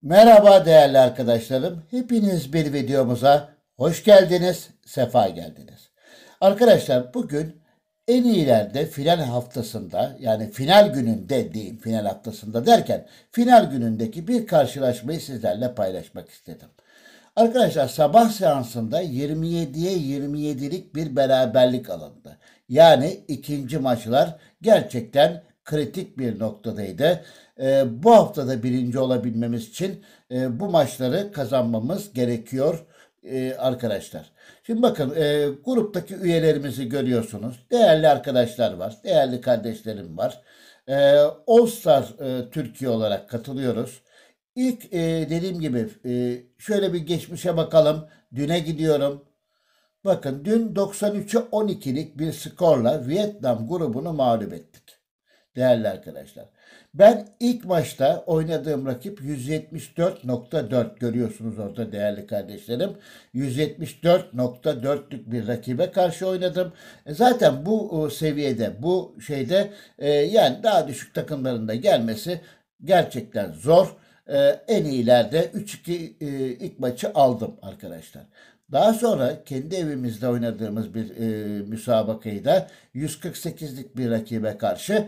Merhaba değerli arkadaşlarım. Hepiniz bir videomuza hoş geldiniz, sefa geldiniz. Arkadaşlar bugün en iyilerde final haftasında yani final gününde diyeyim final haftasında derken final günündeki bir karşılaşmayı sizlerle paylaşmak istedim. Arkadaşlar sabah seansında 27'ye 27'lik bir beraberlik alındı. Yani ikinci maçlar gerçekten kritik bir noktadaydı. Bu haftada birinci olabilmemiz için bu maçları kazanmamız gerekiyor arkadaşlar. Şimdi bakın gruptaki üyelerimizi görüyorsunuz. Değerli arkadaşlar var, değerli kardeşlerim var. All Star Türkiye olarak katılıyoruz. İlk dediğim gibi şöyle bir geçmişe bakalım. Düne gidiyorum. Bakın dün 93'e 12'lik bir skorla Vietnam grubunu mağlup ettik. Değerli arkadaşlar. Ben ilk maçta oynadığım rakip 174.4 görüyorsunuz orada değerli kardeşlerim. 174.4'lük bir rakibe karşı oynadım. Zaten bu seviyede, bu şeyde yani daha düşük takımlarında gelmesi gerçekten zor. En iyilerde 3-2 ilk maçı aldım arkadaşlar. Daha sonra kendi evimizde oynadığımız bir müsabakayı da 148'lik bir rakibe karşı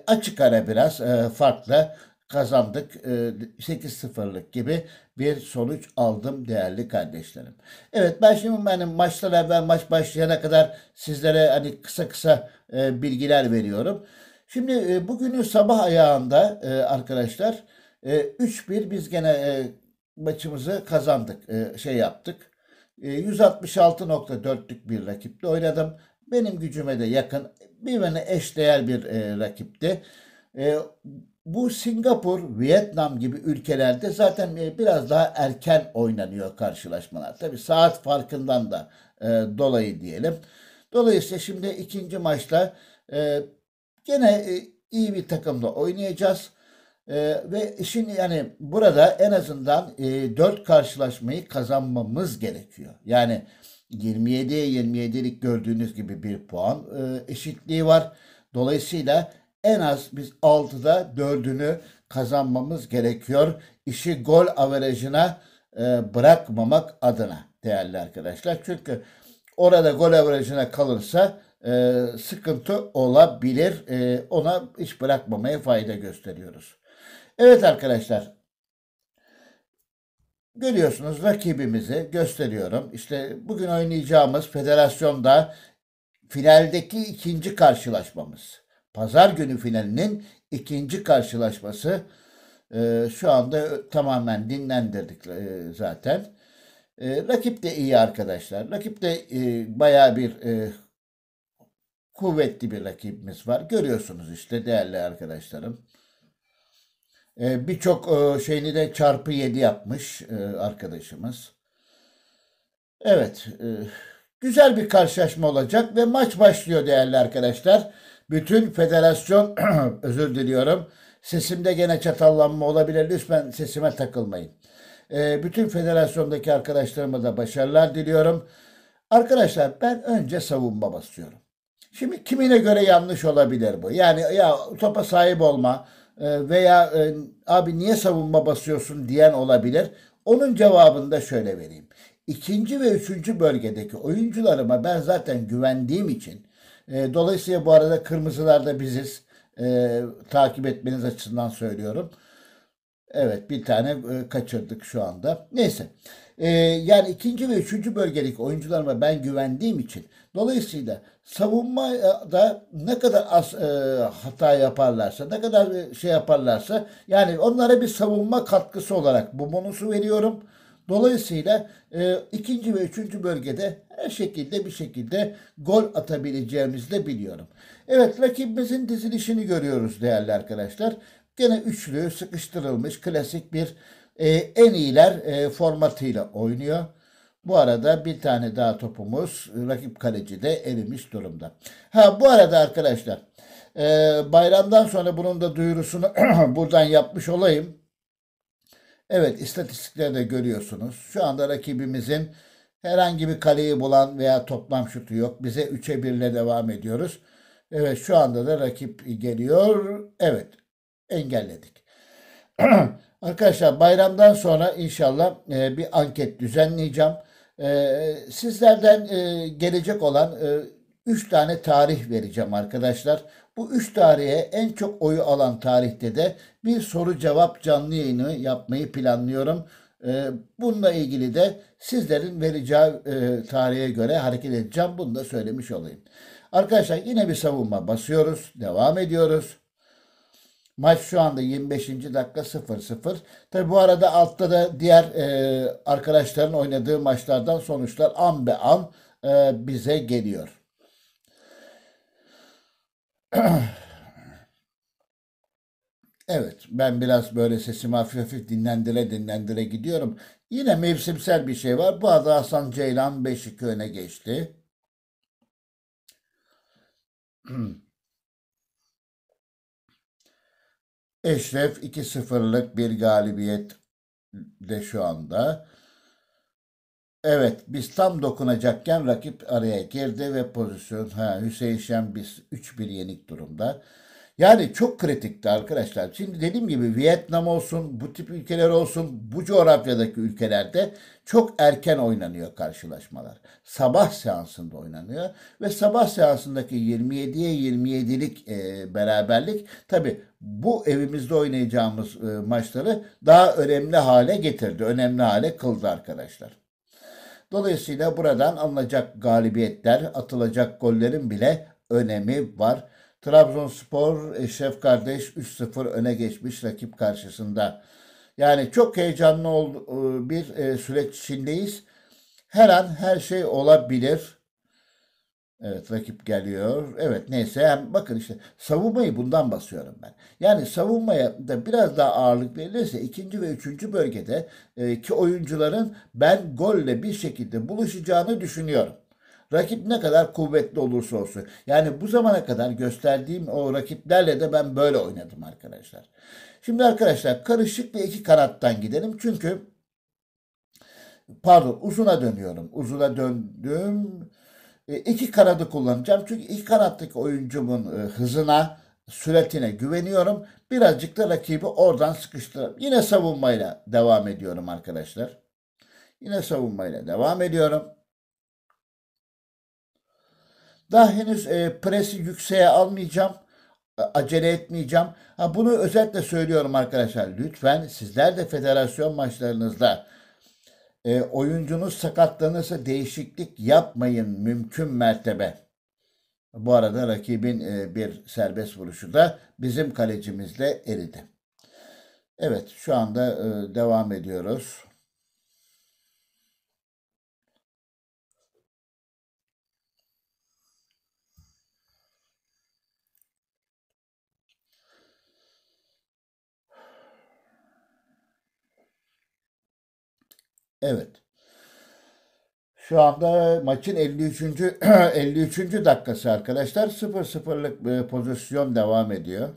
açık ara biraz farklı kazandık. 8-0'lık gibi bir sonuç aldım değerli kardeşlerim. Evet ben şimdi benim maçtan evvel maç başlayana kadar sizlere hani kısa kısa bilgiler veriyorum. Şimdi bugünün sabah ayağında arkadaşlar 3-1 biz gene maçımızı kazandık. Şey yaptık. 166.4'lük bir rakiple oynadım. Benim gücüme de yakın, birbirine eşdeğer bir rakipti. E, Bu Singapur, Vietnam gibi ülkelerde zaten biraz daha erken oynanıyor karşılaşmalar. Tabii saat farkından da dolayı diyelim. Dolayısıyla şimdi ikinci maçta e, gene iyi bir takımla oynayacağız. Ve işin yani burada en azından 4 karşılaşmayı kazanmamız gerekiyor. Yani 27'ye 27'lik gördüğünüz gibi bir puan eşitliği var. Dolayısıyla en az biz 6'da 4'ünü kazanmamız gerekiyor. İşi gol averajına bırakmamak adına değerli arkadaşlar. Çünkü orada gol averajına kalırsa sıkıntı olabilir. Ona hiç bırakmamaya fayda gösteriyoruz. Evet arkadaşlar, görüyorsunuz rakibimizi gösteriyorum. İşte bugün oynayacağımız federasyonda finaldeki ikinci karşılaşmamız. Pazar günü finalinin ikinci karşılaşması. Şu anda tamamen dinlendirdik zaten. Rakip de iyi arkadaşlar. Rakip de bayağı bir kuvvetli bir rakibimiz var. Görüyorsunuz işte değerli arkadaşlarım. Birçok şeyini de çarpı 7 yapmış arkadaşımız. Evet, güzel bir karşılaşma olacak ve maç başlıyor değerli arkadaşlar. Bütün federasyon, özür diliyorum, sesimde gene çatallanma olabilir. Lütfen sesime takılmayın. Bütün federasyondaki arkadaşlarıma da başarılar diliyorum. Arkadaşlar ben önce savunma basıyorum. Şimdi kimine göre yanlış olabilir bu. Yani ya topa sahip olma veya abi niye savunma basıyorsun diyen olabilir. Onun cevabını da şöyle vereyim. İkinci ve üçüncü bölgedeki oyuncularıma ben zaten güvendiğim için dolayısıyla bu arada kırmızılarda biziz. Takip etmeniz açısından söylüyorum. Evet bir tane kaçırdık şu anda. Neyse. Yani ikinci ve üçüncü bölgedeki oyuncularıma ben güvendiğim için dolayısıyla savunmada ne kadar az hata yaparlarsa, ne kadar şey yaparlarsa yani onlara bir savunma katkısı olarak bu bonusu veriyorum. Dolayısıyla ikinci ve üçüncü bölgede her şekilde bir şekilde gol atabileceğimizi de biliyorum. Evet rakibimizin dizilişini görüyoruz değerli arkadaşlar. Gene üçlü sıkıştırılmış klasik bir en iyiler formatıyla oynuyor. Bu arada bir tane daha topumuz rakip kaleci de erimiş durumda. Ha bu arada arkadaşlar bayramdan sonra bunun da duyurusunu buradan yapmış olayım. Evet istatistikleri de görüyorsunuz. Şu anda rakibimizin herhangi bir kaleyi bulan veya toplam şutu yok. Bize 3'e 1 ile devam ediyoruz. Evet şu anda da rakip geliyor. Evet engelledik. Arkadaşlar bayramdan sonra inşallah bir anket düzenleyeceğim. Sizlerden gelecek olan 3 tane tarih vereceğim arkadaşlar. Bu 3 tarihe en çok oyu alan tarihte de bir soru cevap canlı yayını yapmayı planlıyorum. Bununla ilgili de sizlerin vereceği tarihe göre hareket edeceğim. Bunu da söylemiş olayım. Arkadaşlar yine bir savunma basıyoruz. Devam ediyoruz. Maç şu anda 25. dakika 0-0. Tabi bu arada altta da diğer arkadaşların oynadığı maçlardan sonuçlar an be an bize geliyor. Evet, ben biraz böyle sesimi hafif hafif dinlendire dinlendire gidiyorum. Yine mevsimsel bir şey var. Bu arada Hasan Ceylan 5-2 öne geçti. Eşref 2-0'lık bir galibiyet de şu anda. Evet, biz tam dokunacakken rakip araya girdi ve pozisyon Hüseyin Şen biz 3-1 yenik durumda. Yani çok kritikti arkadaşlar. Şimdi dediğim gibi Vietnam olsun, bu tip ülkeler olsun, bu coğrafyadaki ülkelerde çok erken oynanıyor karşılaşmalar. Sabah seansında oynanıyor ve sabah seansındaki 27'ye 27'lik beraberlik tabii bu evimizde oynayacağımız maçları daha önemli hale getirdi, önemli hale kıldı arkadaşlar. Dolayısıyla buradan alınacak galibiyetler, atılacak gollerin bile önemi var. Trabzonspor Eşref Kardeş 3-0 öne geçmiş rakip karşısında. Yani çok heyecanlı bir süreç içindeyiz. Her an her şey olabilir. Evet, rakip geliyor. Evet, neyse yani bakın işte savunmayı bundan basıyorum ben. Yani savunmaya da biraz daha ağırlık verilirse ikinci ve üçüncü bölgede ki oyuncuların ben golle bir şekilde buluşacağını düşünüyorum. Rakip ne kadar kuvvetli olursa olsun. Yani bu zamana kadar gösterdiğim o rakiplerle de ben böyle oynadım arkadaşlar. Şimdi arkadaşlar karışık ve iki kanattan gidelim. Çünkü pardon, uzuna dönüyorum. Uzuna döndüm. İki kanadı kullanacağım. Çünkü iki kanattaki oyuncumun hızına, süratine güveniyorum. Birazcık da rakibi oradan sıkıştırıp yine savunmayla devam ediyorum arkadaşlar. Yine savunmayla devam ediyorum. Daha henüz presi yükseğe almayacağım. Acele etmeyeceğim. Ha, bunu özellikle söylüyorum arkadaşlar. Lütfen sizler de federasyon maçlarınızda oyuncunuz sakatlanırsa değişiklik yapmayın mümkün mertebe. Bu arada rakibin bir serbest vuruşu da bizim kalecimizle eridi. Evet, şu anda devam ediyoruz. Evet. Şu anda maçın 53. 53. dakikası arkadaşlar. 0-0'lık pozisyon devam ediyor.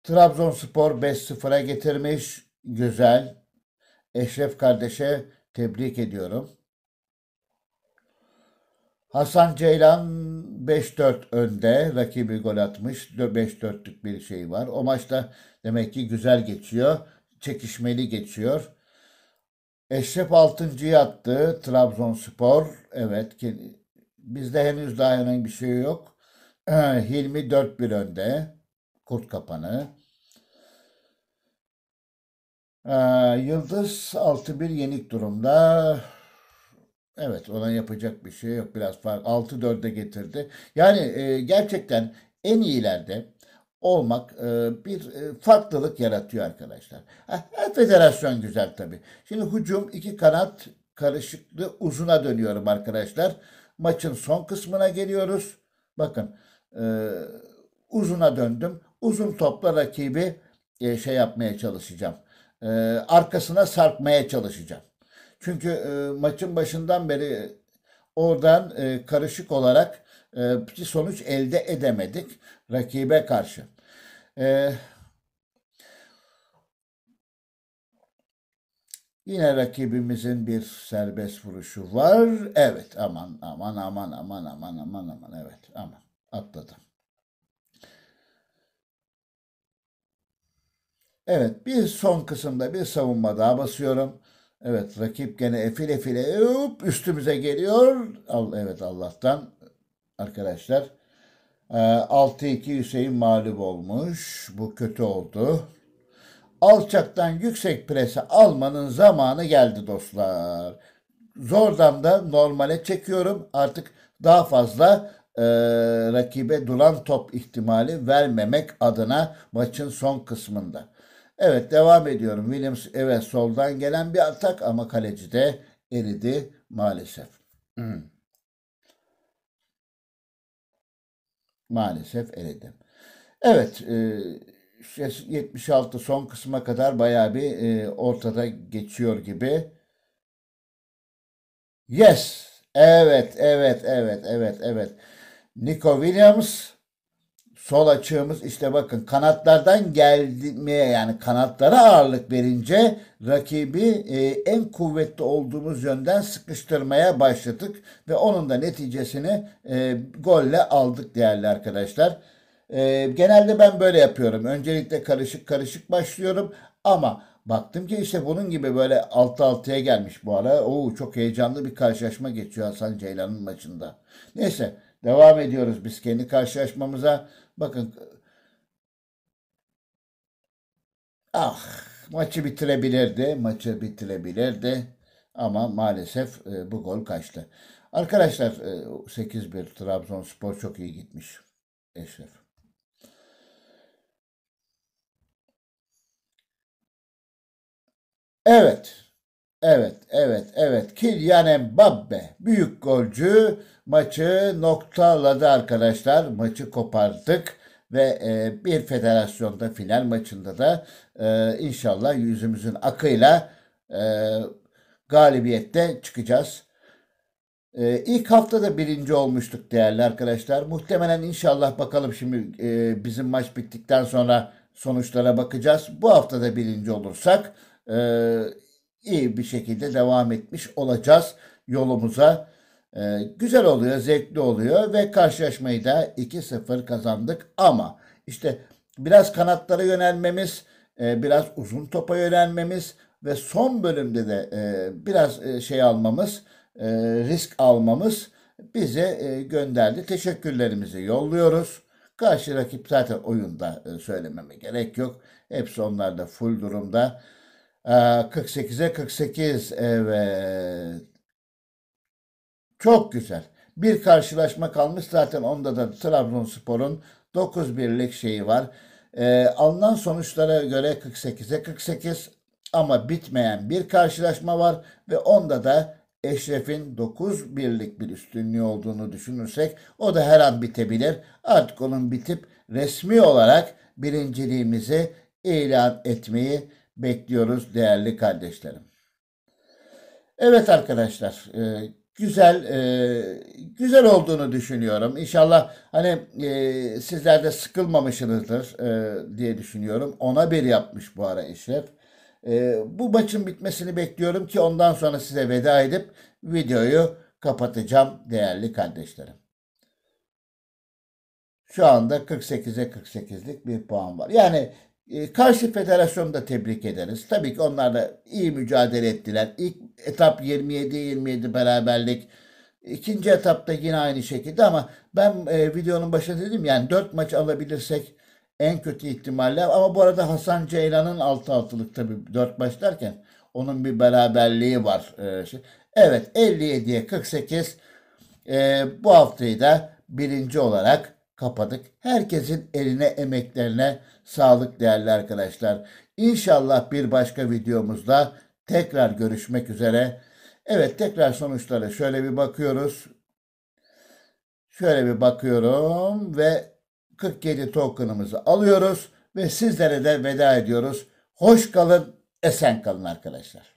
Trabzonspor 5-0'a getirmiş. Güzel. Eşref kardeşe tebrik ediyorum. Hasan Ceylan 5-4 önde. Rakibi gol atmış. 5-4'lük bir şey var. O maçta demek ki güzel geçiyor. Çekişmeli geçiyor. Eşref 6.'yı attı. Trabzonspor. Evet. Bizde henüz daha herhangi bir şey yok. Hilmi 4-1 önde. Kurt Kapanı. Yıldız 6-1 yenik durumda. Evet, ona yapacak bir şey yok. Biraz fark 6-4'e getirdi. Yani gerçekten en iyilerde olmak bir farklılık yaratıyor arkadaşlar. Her federasyon güzel tabii. Şimdi hücum iki kanat karışıklı uzuna dönüyorum arkadaşlar. Maçın son kısmına geliyoruz. Bakın e, uzuna döndüm. Uzun topla rakibi şey yapmaya çalışacağım. E, Arkasına sarkmaya çalışacağım. Çünkü maçın başından beri oradan karışık olarak bir sonuç elde edemedik rakibe karşı. E, Yine rakibimizin bir serbest vuruşu var. Evet, aman aman aman aman aman aman aman, evet, aman atladım. Evet, bir son kısımda bir savunma daha basıyorum. Evet, rakip gene efile file üstümüze geliyor. Evet, Allah'tan arkadaşlar. 6-2 Hüseyin mağlup olmuş. Bu kötü oldu. Alçaktan yüksek prese almanın zamanı geldi dostlar. Zordan da normale çekiyorum. Artık daha fazla rakibe duran top ihtimali vermemek adına maçın son kısmında. Evet, devam ediyorum. Williams, evet, soldan gelen bir atak ama kaleci de eridi maalesef. Maalesef eridi. Evet, 76 son kısma kadar bayağı bir ortada geçiyor gibi. Yes. Evet, evet, evet, evet, evet. Nico Williams, sol açığımız, işte bakın kanatlardan gelmeye, yani kanatlara ağırlık verince rakibi en kuvvetli olduğumuz yönden sıkıştırmaya başladık ve onun da neticesini golle aldık değerli arkadaşlar. Genelde ben böyle yapıyorum. Öncelikle karışık karışık başlıyorum ama baktım ki işte bunun gibi böyle 6-6'ya gelmiş bu ara. Oo, çok heyecanlı bir karşılaşma geçiyor Hasan Ceylan'ın maçında. Neyse, devam ediyoruz biz kendi karşılaşmamıza. Bakın, ah, maçı bitirebilirdi. Maçı bitirebilirdi. Ama maalesef bu gol kaçtı. Arkadaşlar, 8-1 Trabzonspor çok iyi gitmiş. Eşref. Evet. Evet, evet, evet. Kylian Mbappe, büyük golcü, maçı noktaladı arkadaşlar. Maçı kopardık ve bir federasyonda final maçında da inşallah yüzümüzün akıyla e, galibiyette çıkacağız. İlk haftada birinci olmuştuk değerli arkadaşlar. Muhtemelen inşallah, bakalım şimdi bizim maç bittikten sonra sonuçlara bakacağız. Bu haftada birinci olursak e, iyi bir şekilde devam etmiş olacağız yolumuza. Güzel oluyor, zevkli oluyor ve karşılaşmayı da 2-0 kazandık. Ama işte biraz kanatlara yönelmemiz, biraz uzun topa yönelmemiz ve son bölümde de biraz şey almamız, risk almamız bize gönderdi. Teşekkürlerimizi yolluyoruz. Karşı rakip zaten oyunda, söylememe gerek yok. Hepsi onlar da full durumda. 48'e 48, evet. Çok güzel. Bir karşılaşma kalmış zaten, onda da Trabzonspor'un 9-1'lik şeyi var. Alınan sonuçlara göre 48'e 48 ama bitmeyen bir karşılaşma var ve onda da Eşref'in 9-1'lik bir üstünlüğü olduğunu düşünürsek o da her an bitebilir. Artık onun bitip resmi olarak birinciliğimizi ilan etmeyi bekliyoruz değerli kardeşlerim. Evet arkadaşlar, güzel güzel olduğunu düşünüyorum. İnşallah hani sizler de sıkılmamışsınızdır diye düşünüyorum. Ona bir yapmış bu ara Eşref. Bu maçın bitmesini bekliyorum ki ondan sonra size veda edip videoyu kapatacağım değerli kardeşlerim. Şu anda 48'e 48'lik bir puan var. Yani karşı federasyonu da tebrik ederiz. Tabii ki onlar da iyi mücadele ettiler. İlk etap 27-27 beraberlik. İkinci etapta yine aynı şekilde ama ben videonun başında dedim yani 4 maç alabilirsek en kötü ihtimalle, ama bu arada Hasan Ceylan'ın 6-6'lık tabii 4 maç derken onun bir beraberliği var. Evet, 57'ye 48, bu haftayı da birinci olarak kapadık. Herkesin eline, emeklerine sağlık değerli arkadaşlar. İnşallah bir başka videomuzda tekrar görüşmek üzere. Evet, tekrar sonuçlara şöyle bir bakıyoruz. Şöyle bir bakıyorum ve 47 token'ımızı alıyoruz ve sizlere de veda ediyoruz. Hoş kalın, esen kalın arkadaşlar.